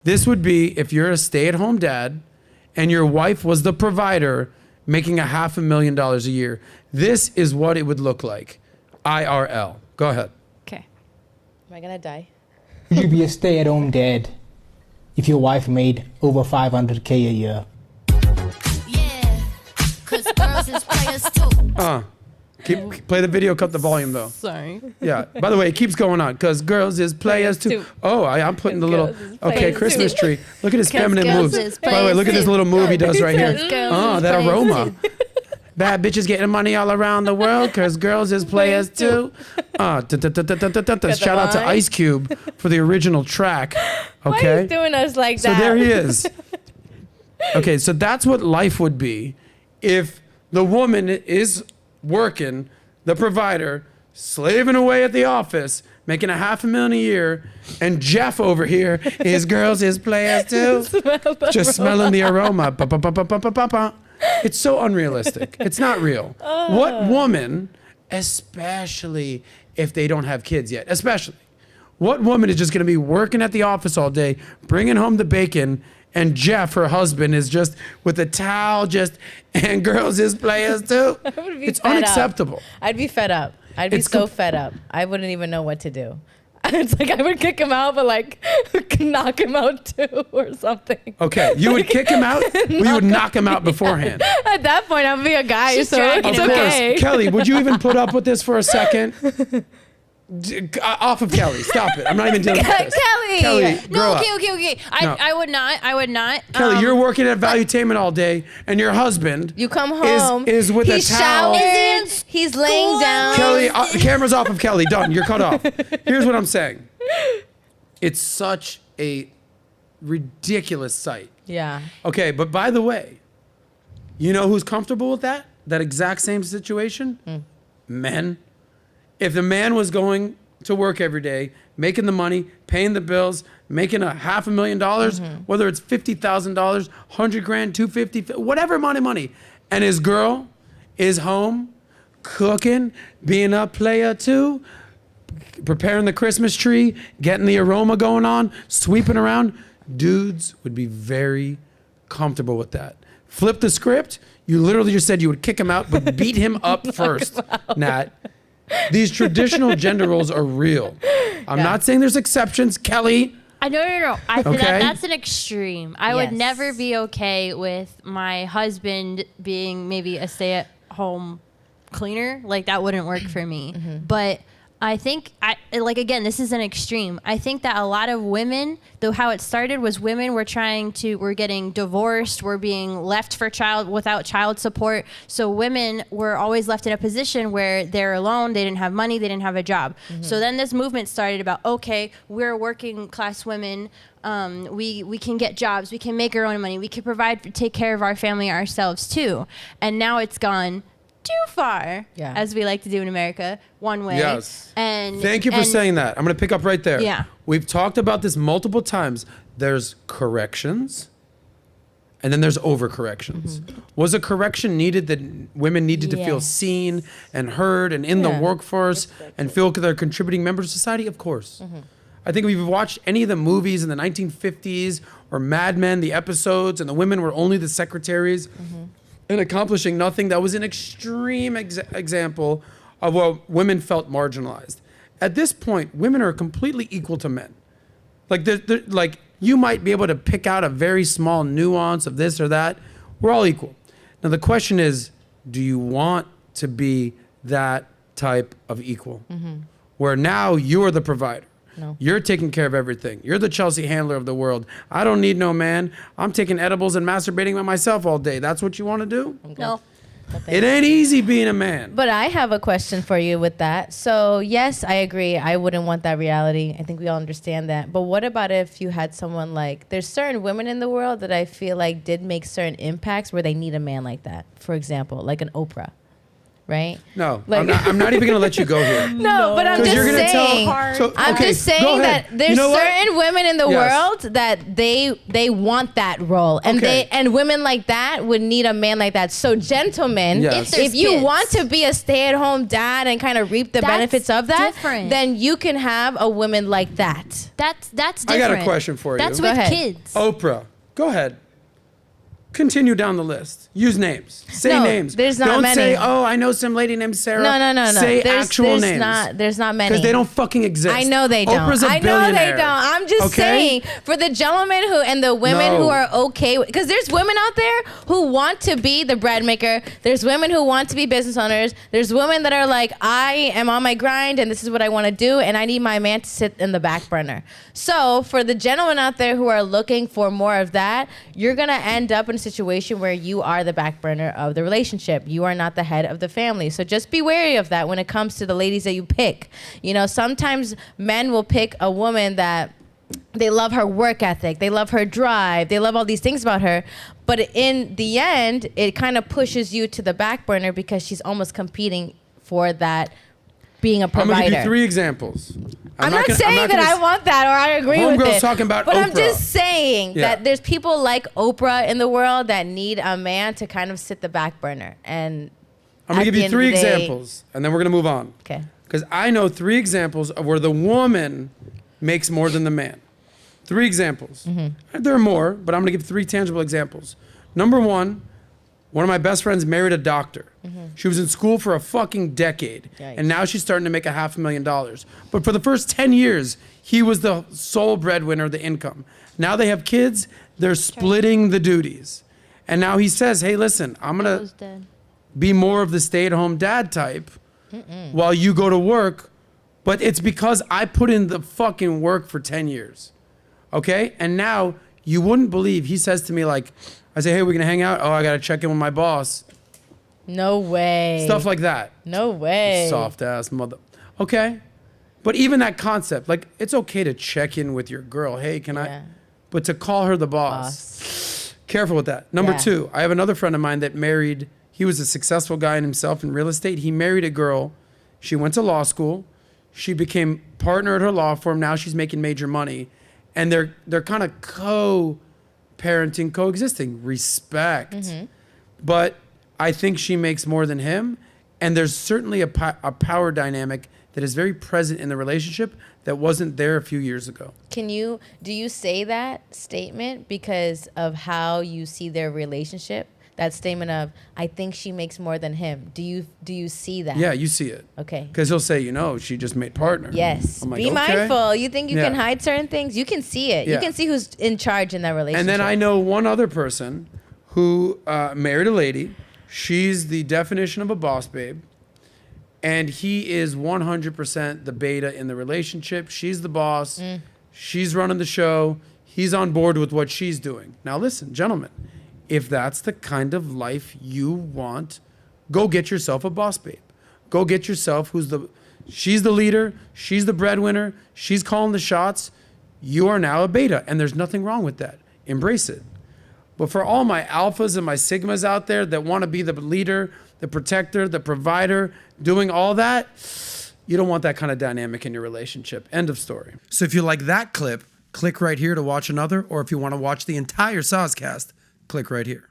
This would be if you're a stay-at-home dad and your wife was the provider making $500,000 a year. This is what it would look like. IRL. Go ahead. Okay. Am I gonna die? Would you be a stay-at-home dad if your wife made over $500K a year? Yeah, 'cause girls is players too. Play the video, cut the volume though. Sorry. Yeah. By the way, it keeps going on because girls is players too. Oh, I'm putting the little Christmas tree. Look at his feminine moves. By the way, look at this little move he does right here. Oh, that aroma. Bad bitches getting money all around the world because girls is players too. Shout out to Ice Cube for the original track. Okay. Why are you doing us like that? So there he is. Okay, so that's what life would be if the woman is working, the provider, slaving away at the office, making $500,000 a year, and Jeff over here is girls is players too, just smelling the aroma. It's so unrealistic. It's not real. What woman, especially if they don't have kids yet, especially, what woman is just going to be working at the office all day, bringing home the bacon, and Jeff, her husband, is just with a towel, and girls is players too. It's unacceptable. I'd be fed up. I'd be so fed up. I wouldn't even know what to do. It's like I would kick him out, but like knock him out too or something. Okay, you would kick him out, or you would knock him out beforehand? At that point, I'd be a guy, She's so it's dragging him okay. Kelly, would you even put up with this for a second? Off of Kelly. Stop it. I'm not even dealing with this. Kelly. Grow No, up. okay. No. I would not. Kelly, you're working at Valuetainment all day, and your husband You come home. is with a he's towel. showering. He's laying down. Kelly, camera's off of Kelly. Done. You're cut off. Here's what I'm saying. It's such a ridiculous sight. Yeah. Okay, but by the way, you know who's comfortable with that? That exact same situation? Men. If the man was going to work every day, making the money, paying the bills, making $500,000, whether it's $50,000, $100,000, $250,000, whatever amount of money, and his girl is home, cooking, being a player too, preparing the Christmas tree, getting the aroma going on, sweeping around, dudes would be very comfortable with that. Flip the script. You literally just said you would kick him out, but beat him up first, Nat. These traditional gender roles are real. I'm not saying there's exceptions, Kelly. No. I think Okay. that's an extreme. I would Yes. never be okay with my husband being maybe a stay-at-home cleaner. Like, that wouldn't work for me. But I think, again, this is an extreme. I think that a lot of women, though how it started was women were getting divorced, were being left without child support. So women were always left in a position where they're alone, they didn't have money, they didn't have a job. So then this movement started about, okay, we're working class women, we can get jobs, we can make our own money, we can take care of our family ourselves too. And now it's gone too far, as we like to do in America, one way. Yes. And thank you for saying that. I'm going to pick up right there. Yeah. We've talked about this multiple times. There's corrections, and then there's overcorrections. Was a correction needed that women needed to feel seen and heard and in the workforce and feel they're contributing members of society? Of course. I think if you've watched any of the movies in the 1950s or Mad Men, the episodes, and the women were only the secretaries, and accomplishing nothing, that was an extreme example of what women felt marginalized. At this point, women are completely equal to men. Like you might be able to pick out a very small nuance of this or that. We're all equal. Now the question is, do you want to be that type of equal? Where now you're the provider. No. You're taking care of everything. You're the Chelsea Handler of the world. I don't need no man. I'm taking edibles and masturbating by myself all day. That's what you want to do? No. It ain't easy being a man. But I have a question for you with that. So yes, I agree. I wouldn't want that reality. I think we all understand that. But what about if you had someone there's certain women in the world that I feel like did make certain impacts where they need a man like that. For example, like an Oprah, right? No, Like- I'm not even gonna let you go here. No, but I'm 'Cause just you're gonna saying. I'm okay, just go saying ahead. that there's You know what? certain women in the Yes. world that they want that role, and Okay. and women like that would need a man like that. So gentlemen, Yes. if you Kids. want to be a stay-at-home dad and kind of reap the That's benefits of that, different. then you can have a woman like that. That's I different. got a question for you. That's Go with ahead. kids. Oprah, go ahead. Continue down the list. Use names. Say No, names. there's not Don't many. say, oh, I know some lady named Sarah. No. Say there's, actual there's names. There's not many. Because they don't fucking exist. I know they don't. Oprah's a I know they billionaire. don't. I'm just saying, for the gentlemen who and the women No. who are okay, because there's women out there who want to be the bread maker. There's women who want to be business owners. There's women that are like, I am on my grind and this is what I want to do, and I need my man to sit in the back burner. So for the gentlemen out there who are looking for more of that, you're gonna end up in a situation where you are the back burner of the relationship. You are not the head of the family. So just be wary of that when it comes to the ladies that you pick. You know, sometimes men will pick a woman that they love her work ethic, they love her drive, they love all these things about her. But in the end, it kind of pushes you to the back burner because she's almost competing for that being a provider. I'm going to give you 3 examples. I'm not saying that I want that or I agree with Homegirl's it. talking about but I'm Oprah. just saying Yeah. that there's people like Oprah in the world that need a man to kind of sit the back burner. And I'm going to at give the you end of 3 the day- examples, and then we're going to move on. Okay. Because I know 3 examples of where the woman makes more than the man. 3 examples. Mm-hmm. There are more, but I'm going to give 3 tangible examples. Number one of my best friends married a doctor. She was in school for a fucking decade. Yikes. And now she's starting to make $500,000. But for the first 10 years, he was the sole breadwinner of the income. Now they have kids, they're splitting the duties. And now he says, hey, listen, I'm going Who's to dead? be more of the stay-at-home dad type while you go to work. But it's because I put in the fucking work for 10 years. Okay? And now you wouldn't believe he says to me, like, I say, hey, we're going to hang out. Oh, I got to check in with my boss. No way. Stuff like that. No way. Soft ass mother. Okay. But even that concept, like, it's okay to check in with your girl. Hey, can Yeah. I? But to call her the boss. Careful with that. Number Yeah. 2, I have another friend of mine that married, he was a successful guy in himself in real estate. He married a girl. She went to law school. She became partner at her law firm. Now she's making major money. And they're kind of co-parenting, coexisting. Respect. But I think she makes more than him. And there's certainly a power dynamic that is very present in the relationship that wasn't there a few years ago. Do you say that statement because of how you see their relationship? That statement of, I think she makes more than him. Do you see that? Yeah, you see it. Okay. Because he'll say, she just made partner. Yes. I'm like, Be okay. mindful. You think you can Yeah. hide certain things? You can see it. Yeah. You can see who's in charge in that relationship. And then I know one other person who married a lady. She's the definition of a boss babe. And he is 100% the beta in the relationship. She's the boss. She's running the show. He's on board with what she's doing. Now listen, gentlemen, if that's the kind of life you want, go get yourself a boss babe. Go get yourself she's the leader. She's the breadwinner. She's calling the shots. You are now a beta. And there's nothing wrong with that. Embrace it. But for all my alphas and my sigmas out there that want to be the leader, the protector, the provider, doing all that, you don't want that kind of dynamic in your relationship. End of story. So if you like that clip, click right here to watch another. Or if you want to watch the entire Soscast, click right here.